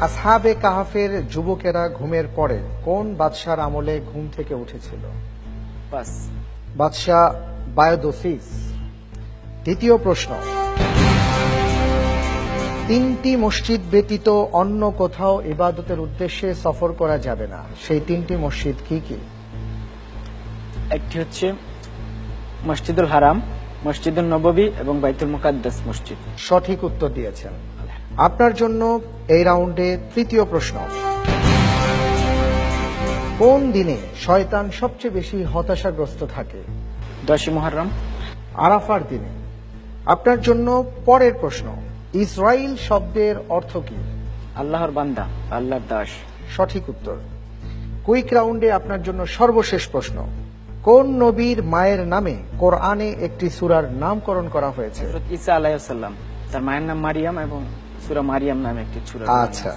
আসহাবে কাহাফের যুবকেরা ঘুমের পরে কোন বাদশার আমলে ঘুম থেকে উঠেছিল? পাস। বাদশাহ বায়দোসিস। দ্বিতীয় প্রশ্ন, তিনটি মসজিদ ব্যতীত অন্য কোথাও ইবাদতের উদ্দেশ্যে সফর করা যাবে না, সেই তিনটি মসজিদ কি কি? একটি হচ্ছে মসজিদুল হারাম, মসজিদুল নববী এবং বাইতুল মুকাদ্দাস মসজিদ। সঠিক উত্তর দিয়েছেন। আপনার জন্য এই রাউন্ডে তৃতীয় প্রশ্ন, কোন দিনে শয়তান সবচেয়ে বেশি হতাশাগ্রস্ত থাকে? 10 মুহররম। আরাফার দিনে। আপনার জন্য পরের প্রশ্ন, ইসরাইল শব্দের অর্থ কি? আল্লাহর বান্দা, আল্লাহর দাস। সঠিক উত্তর। কুইক রাউন্ডে আপনার জন্য সর্বশেষ প্রশ্ন, কোন নবীর মায়ের নামে কোরআনে একটি সূরার নামকরণ করা হয়েছে? হযরত ঈসা আলাইহিস সালাম, তার মায়ের নাম মারিয়াম এবং সূরা মারিয়াম নামে একটি সূরা। আচ্ছা,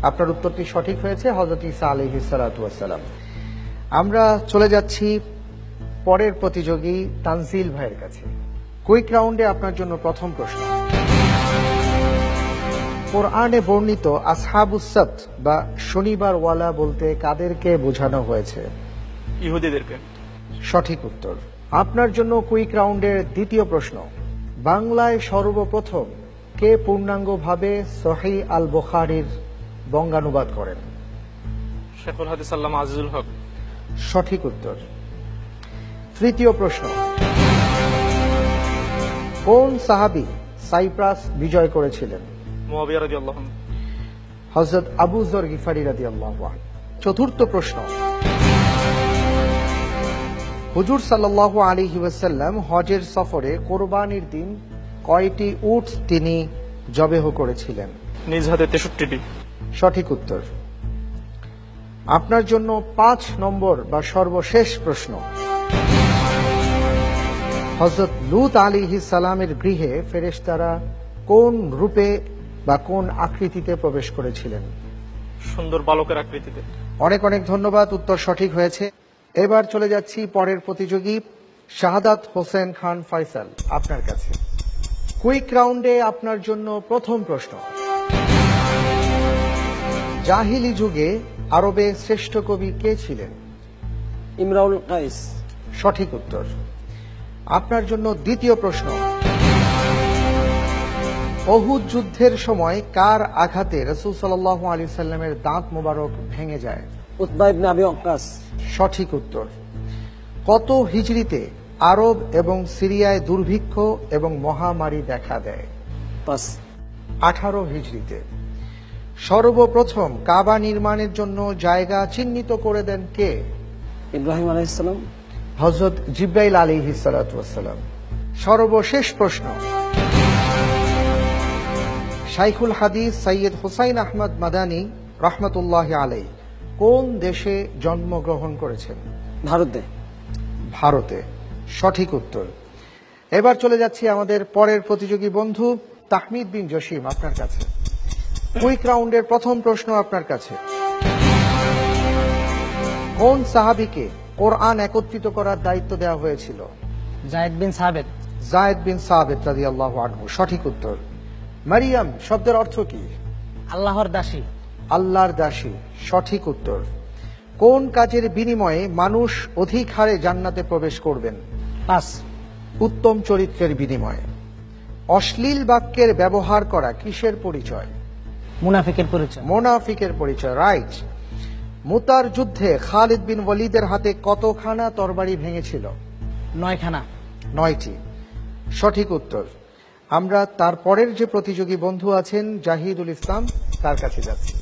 আপনার উত্তরটি সঠিক হয়েছে, হযরত ঈসা আলাইহিস সালাতু ওয়াস সালাম। আমরা চলে যাচ্ছি পরের প্রতিযোগী তানজিল ভাইয়ের কাছে। কুইক রাউন্ডে আপনার জন্য প্রথম প্রশ্ন, কোরআনে বর্ণিত আসহাবুস সাbt বা শনিবার ওয়ালা বলতে কাদেরকে বোঝানো হয়েছে? ইহুদিদেরকে। সঠিক উত্তর। আপনার জন্য কুইক রাউন্ডের দ্বিতীয় প্রশ্ন, বাংলায় সর্বপ্রথম কে পূর্ণাঙ্গভাবে সহিহ আল বুখারীর বঙ্গানুবাদ করেন? শেখুল হাদিস আল্লামা আজিজুল হক। সঠিক উত্তর। তৃতীয় প্রশ্ন, কোন সাহাবী সাইপ্রাস বিজয় করেছিলেন? মুআবিয়া রাদিয়াল্লাহু আনহু। হযরত আবু যর গিফারি রাদিয়াল্লাহু আনহু। চতুর্থ প্রশ্ন, হুজুর সাল্লাল্লাহু আলাইহি ওয়াসাল্লাম হজের সফরে কোরবানির দিন কয়টি উট তিনি জবেহ করেছিলেন? নিজ হাতে 63টি। সঠিক উত্তর। আপনার জন্য 5 নম্বর বা সর্বশেষ প্রশ্ন, হযরত লূত আলাইহিস সালামের গৃহে ফেরেশতারা কোন রূপে বা কোন আকৃতিতে প্রবেশ করেছিলেন? সুন্দর বালকের আকৃতিতে। অনেক অনেক ধন্যবাদ, উত্তর সঠিক হয়েছে। এবার চলে যাচ্ছি পরের প্রতিযোগী শাহাদাত হোসেন খান ফয়সাল আপনার কাছে। কুইক রাউন্ডে আপনার জন্য প্রথম প্রশ্ন, জাহিলি যুগে আরবে শ্রেষ্ঠ কবি কে ছিলেন? ইমরাউল কাইস। সঠিক উত্তর। আপনার জন্য দ্বিতীয় প্রশ্ন, উহুদ যুদ্ধের সময় কার আঘাতে রাসূল সাল্লাল্লাহু আলাইহি ওয়াসাল্লামের দাঁত মোবারক ভেঙে যায়? উতবা ইবনে আবি ওয়াক্কাস। সঠিক উত্তর। কত হিজরিতে আরব এবং সিরিয়ায় দুর্ভিক্ষ এবং মহামারী দেখা দেয়? পাস। 18 হিজরিতে। সর্বপ্রথম কাবা নির্মাণের জন্য জায়গা চিহ্নিত করে দেন কে? ইব্রাহিম আলাইহিস সালাম। হযরত জিবরাইল আলাইহিস সালাতু ওয়াস সালাম। সর্বশেষ প্রশ্ন, শাইখুল হাদিস সৈয়দ হুসাইন আহমদ মাদানী রাহমাতুল্লাহি আলাইহি কোন দেশে জন্মগ্রহণ করেছেন? ভারতে। ভারতে। সঠিক উত্তর। এবার চলে যাচ্ছি আমাদের পরের প্রতিযোগী বন্ধু তাহমিদ বিন জসিম আপনার কাছে। কুইক রাউন্ডের প্রথম প্রশ্ন আপনার কাছে, কোন সাহাবীকে কোরআন একত্রিত করার দায়িত্ব দেওয়া হয়েছিল? যায়েদ বিন সাবিত। যায়েদ বিন সাবিত রাদিয়াল্লাহু আনহু। সঠিক উত্তর। মারিয়াম শব্দের অর্থ কি? আল্লাহর দাসী। আল্লাহর দাসী। সঠিক উত্তর। কোন কাজের বিনিময়ে মানুষ অধিক হারে জান্নাতে প্রবেশ করবেন? পাস। উত্তম চরিত্রের বিনিময়ে। অশ্লীল বাক্যের ব্যবহার করা কিসের পরিচয়? মুনাফিকের পরিচয়। মুনাফিকের পরিচয়। রাইট। মুতার যুদ্ধে খালিদ বিন ওয়ালিদের হাতে কতখানা তরবারি ভেঙেছিল? 9খানা। 9টি। সঠিক উত্তর। আমরা তারপরের যে প্রতিযোগী বন্ধু আছেন জাহিদুল ইসলাম তার কাছে যাচ্ছি।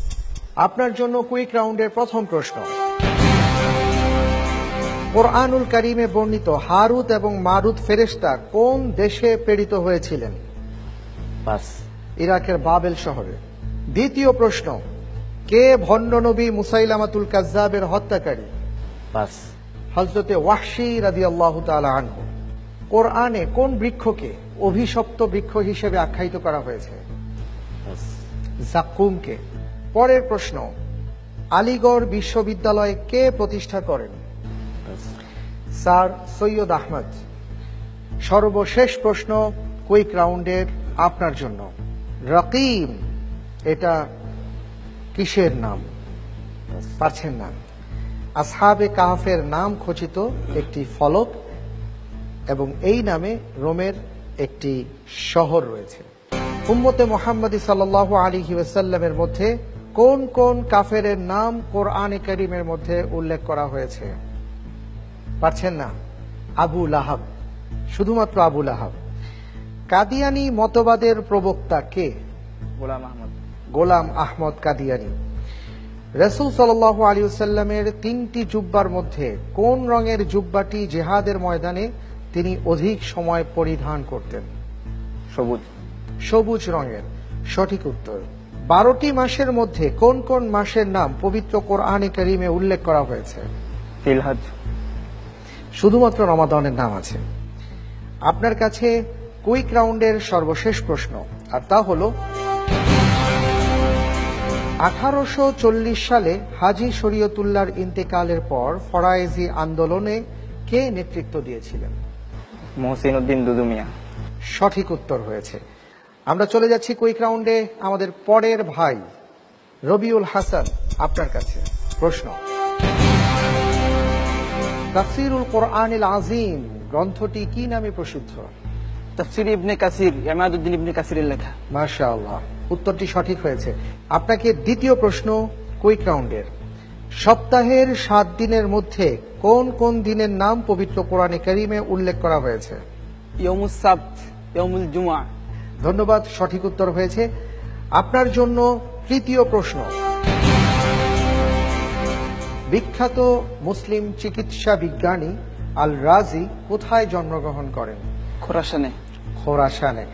আপনার জন্য কুইক রাউন্ডের প্রথম প্রশ্ন, কোরআনুল কারীমে বর্ণিত হারুত এবং মারুত ফেরেশতা কোন দেশে প্রেরিত হয়েছিলেন? পাস। ইরাকের বাবেল শহরে। দ্বিতীয় প্রশ্ন, কে ভণ্ড নবী মুসাইলামাতুল কাজ্জাবের হত্যাকারী? পাস। হযরতে ওয়াহশী রাদিয়াল্লাহু তাআলা আনহু। কোরআনে কোন বৃক্ষকে অভিশপ্ত বৃক্ষ হিসেবে আখ্যায়িত করা হয়েছে? জাক্কুমকে। পরের প্রশ্ন, আলিগড় বিশ্ববিদ্যালয় কে প্রতিষ্ঠা করেন? স্যার সৈয়দ আহমদ। সর্বশেষ প্রশ্ন কুইক রাউন্ডের আপনার জন্য, রকিম এটা কিসের নাম? পারছেন না। আসহাবে কাহফের নাম খচিত একটি ফলক এবং এই নামে রোমের একটি শহর রয়েছে। উম্মতে মুহাম্মদী সাল্লাল্লাহু আলাইহি ওয়াসাল্লামের মধ্যে কোন কোন কাফেরের নাম কোরআনে কারীমের মধ্যে উল্লেখ করা হয়েছে? পারছেন না? আবু লাহাব, শুধুমাত্র আবু লাহাব। কাদিয়ানী মতবাদের প্রবক্তা কে? গোলাম আহমদ। গোলাম আহমদ কাদিয়ানী। রাসূল সাল্লাল্লাহু আলাইহি ওয়াসাল্লামের 3টি জুব্বার মধ্যে কোন রঙের জুব্বাটি জিহাদের ময়দানে তিনি অধিক সময় পরিধান করতেন? সবুজ। সবুজ রঙের। সঠিক উত্তর। 12টি মাসের মধ্যে কোন কোন মাসের নাম পবিত্র কোরআনে কারীমে উল্লেখ করা হয়েছে? জিলহজ। শুধুমাত্র রমাদানের নাম আছে। আপনার কাছে কুইক রাউন্ডের সর্বশেষ প্রশ্ন, আর তা হলো 1840 সালে হাজী শরীয়তুল্লাহর ইন্তেকালের পর ফরায়েজি আন্দোলনে কে নেতৃত্ব দিয়েছিলেন? মহসিন উদ্দিন দুদুমিয়া। সঠিক উত্তর হয়েছে। আমরা চলে যাচ্ছি কুইক রাউন্ডে। আমাদের পরের ভাই রবিউল হাসান, আপনার কাছে প্রশ্ন। তাফসীরুল কোরআনিল আযীম গ্রন্থটি কি নামে প্রসিদ্ধ? তাফসীর ইবনে কাসির, ইমাদউদ্দিন ইবনে কাসিরের লেখা। মাশাআল্লাহ, উত্তরটি সঠিক হয়েছে। আপনাকে দ্বিতীয় প্রশ্ন কুইক রাউন্ডের। সপ্তাহের 7 দিনের মধ্যে কোন কোন দিনের নাম পবিত্র কোরআনে কারীমে উল্লেখ করা হয়েছে? ইয়মুস সাবত, ইয়মুল জুমআ। ধন্যবাদ, সঠিক উত্তর হয়েছে। আপনার জন্য তৃতীয় প্রশ্ন। বিখ্যাত মুসলিম চিকিৎসা বিজ্ঞানী আল রাজি কোথায় জন্মগ্রহণ করেন? খোরাসানে। খোরাসানে।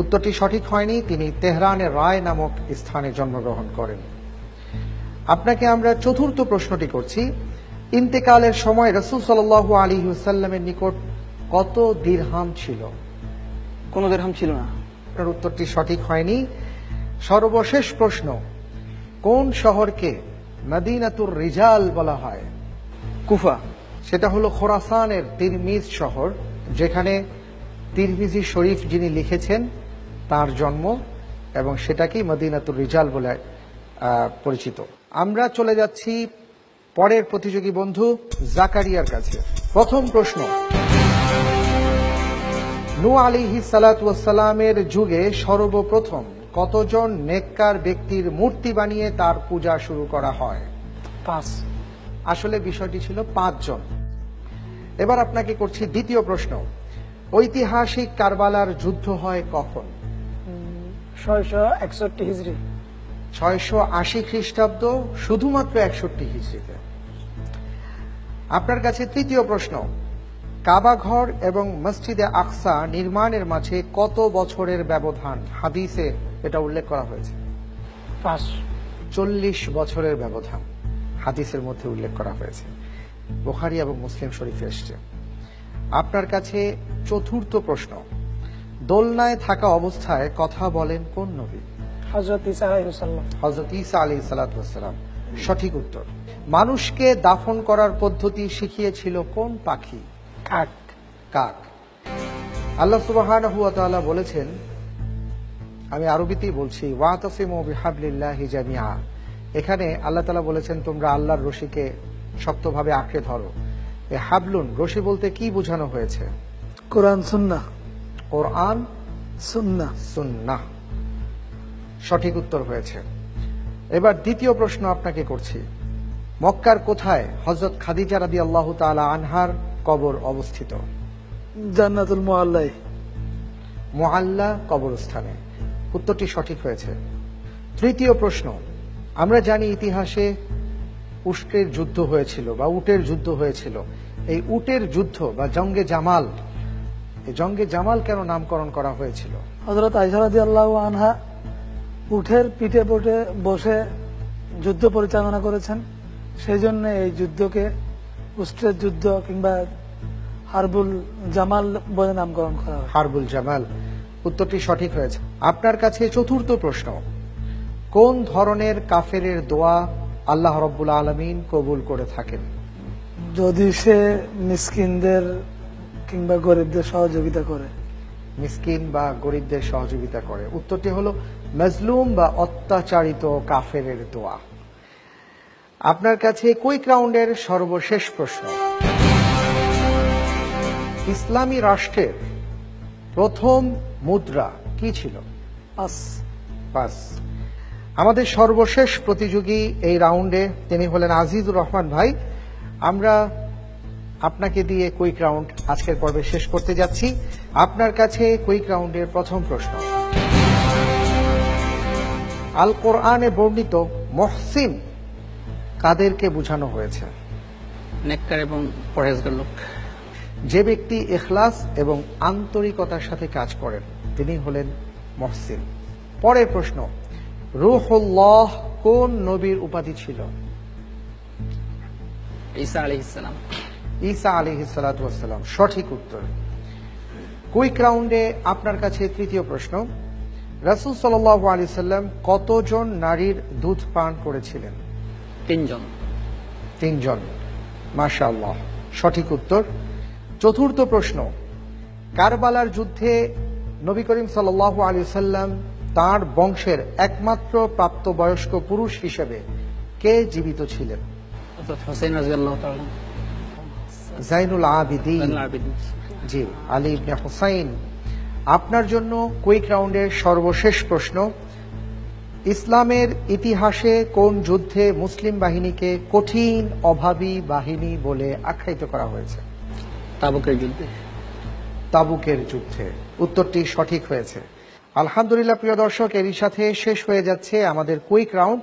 উত্তরটি সঠিক হয়নি, তিনি তেহরানের রায় নামক স্থানে জন্মগ্রহণ করেন। আপনাকে আমরা চতুর্থ প্রশ্নটি করছি। ইন্তেকালের সময় রাসূল সাল্লাল্লাহু আলাইহি ওয়াসাল্লামের নিকট কত দিরহাম ছিল? কোনো দিরহাম ছিল না। আপনার উত্তরটি সঠিক হয়নি। সর্বশেষ প্রশ্ন। কোন শহরকে মদিনাতুর রিজাল বলা হয়? কুফা। সেটা হলো খোরাসানের তিরমিজ শহর, যেখানে তিরমিজি শরীফ যিনি লিখেছেন তার জন্ম, এবং সেটাকেই মদিনাতুর রিজাল বলে পরিচিত। আমরা চলে যাচ্ছি পরের প্রতিযোগী বন্ধু জাকারিয়ার কাছে। প্রথম প্রশ্ন। নূহ আলাইহিস সালাতু ওয়াস সালামের যুগে সর্বপ্রথম কতজন নেককার ব্যক্তির মূর্তি বানিয়ে তার পূজা শুরু করা হয়? 5। আসলে বিষয়টি ছিল 5 জন। এবার আপনাকে করছি দ্বিতীয় প্রশ্ন। ঐতিহাসিক কারবালার যুদ্ধ হয় কখন? 661 হিজরি। 680 খ্রিস্টাব্দ, শুধুমাত্র 61 হিজরিতে। আপনার কাছে তৃতীয় প্রশ্ন। কাবা ঘর এবং মসজিদে আকসা নির্মাণের মাঝে কত বছরের ব্যবধান হাদিসে এটা উল্লেখ করা হয়েছে? 5। 40 বছরের ব্যবধান হাদিসের মধ্যে উল্লেখ করা হয়েছে। বুখারী এবং মুসলিম শরীফে এসেছে। আপনার কাছে চতুর্থ প্রশ্ন। দোলনায় থাকা অবস্থায় কথা বলেন কোন নবী? হযরত ঈসা আলাইহিস সালাম। হযরত ঈসা আলাইহিস সালাতু ওয়াস সালাম। সঠিক উত্তর। মানুষকে দাফন করার পদ্ধতি শিখিয়েছিল কোন পাখি? কাক। কাক। আল্লাহ সুবহানাহু ওয়া তাআলা বলেছেন, আমি আরবিতেই বলছি, ওয়াতাসিমু বিহাবলিল্লাহি জামিআ। এখানে আল্লাহ তাআলা বলেছেন তোমরা আল্লাহর রশিকে শক্তভাবে আঁকড়ে ধরো। এই হাবলুন, রশি বলতে কি বোঝানো হয়েছে? কোরআন সুন্নাহ। কোরআন সুন্নাহ। সুন্নাহ। সঠিক উত্তর হয়েছে। এবার দ্বিতীয় প্রশ্ন আপনাকে করছি। মক্কার কোথায় হযরত খাদিজা রাদিয়াল্লাহু তাআলা আনহার কবর অবস্থিত? জান্নাতুল মুআল্লায়। মুআল্লা কবরস্থানে। উত্তরটি সঠিক হয়েছে। তৃতীয় প্রশ্ন। আমরা জানি ইতিহাসে উটের যুদ্ধ হয়েছিল বা উটের যুদ্ধ হয়েছিল। এই উটের যুদ্ধ বা জঙ্গে জামাল, এই জঙ্গে জামাল কেন নামকরণ করা হয়েছিল? হযরত আয়েশা রাদিয়াল্লাহু আনহা উটের পিঠে বসে যুদ্ধ পরিচালনা করেছেন, সেই জন্য এই যুদ্ধকে উটের যুদ্ধ কিংবা হারবুল জামাল বলে নামকরণ করা হয়। হারবুল জামাল। উত্তরটি সঠিক হয়েছে। আপনার কাছে চতুর্থ প্রশ্ন। কোন ধরনের কাফেরের দোয়া আল্লাহ রাব্বুল আলামিন কবুল করে থাকেন? যদি সে মিসকিনদের কিংবা গরিবদের সহযোগিতা করে। মিসকিন বা গরিবদের সহযোগিতা করে। উত্তরটি হলো মজলুম বা অত্যাচারিত কাফেরের দোয়া। আপনার কাছে কুইক রাউন্ডের সর্বশেষ প্রশ্ন। ইসলামী রাষ্ট্রের প্রথম মুদ্রা কি ছিল? পাস। পাস। আমাদের সর্বশেষ প্রতিযোগী এই রাউন্ডে তিনি হলেন আজিজুর রহমান ভাই। আমরা আপনাকে দিয়ে কুইক রাউন্ড আজকের পর্বে শেষ করতে যাচ্ছি। আপনার কাছে কুইক রাউন্ডের প্রথম প্রশ্ন। আল কোরআনে বর্ণিত মুহসিন কাদেরকে বোঝানো হয়েছে? নেককার এবং পরহেজগার লোক। যে ব্যক্তি ইখলাস এবং আন্তরিকতার সাথে কাজ করেন তিনি হলেন মুহসিন। পরের প্রশ্ন, রূহুল্লাহ কোন নবীর উপাধি ছিল? ঈসা আলাইহিস সালাম। ঈসা আলাইহিস সালাতু ওয়াস সালাম সঠিক উত্তর। কুইক রাউন্ডে আপনার কাছে তৃতীয় প্রশ্ন। রাসূল সাল্লাল্লাহু আলাইহি সাল্লাম কতজন নারীর দুধ পান করেছিলেন? 3 জন। 3 জন। মাশাআল্লাহ, সঠিক উত্তর। চতুর্থ প্রশ্ন, কারবালার যুদ্ধে নবী করিম সাল্লাল্লাহু আলাইহি সাল্লাম তার বংশের একমাত্র প্রাপ্তবয়স্ক পুরুষ হিসেবে কে জীবিত ছিলেন? হযরত হুসাইন রাদিয়াল্লাহু তাআলা। জাইনুল আবিদিন। জি, আলী ইবনে হুসাইন। আপনার জন্য কুইক রাউন্ডের সর্বশেষ প্রশ্ন। ইসলামের ইতিহাসে কোন যুদ্ধে মুসলিম বাহিনীকে কঠিন অভাবী বাহিনী বলে আখ্যায়িত করা হয়েছে? তাবুকের যুদ্ধে। তাবুকের যুদ্ধে। উত্তরটি সঠিক হয়েছে। আলহামদুলিল্লাহ প্রিয় দর্শক, এরই সাথে শেষ হয়ে যাচ্ছে আমাদের কুইক রাউন্ড।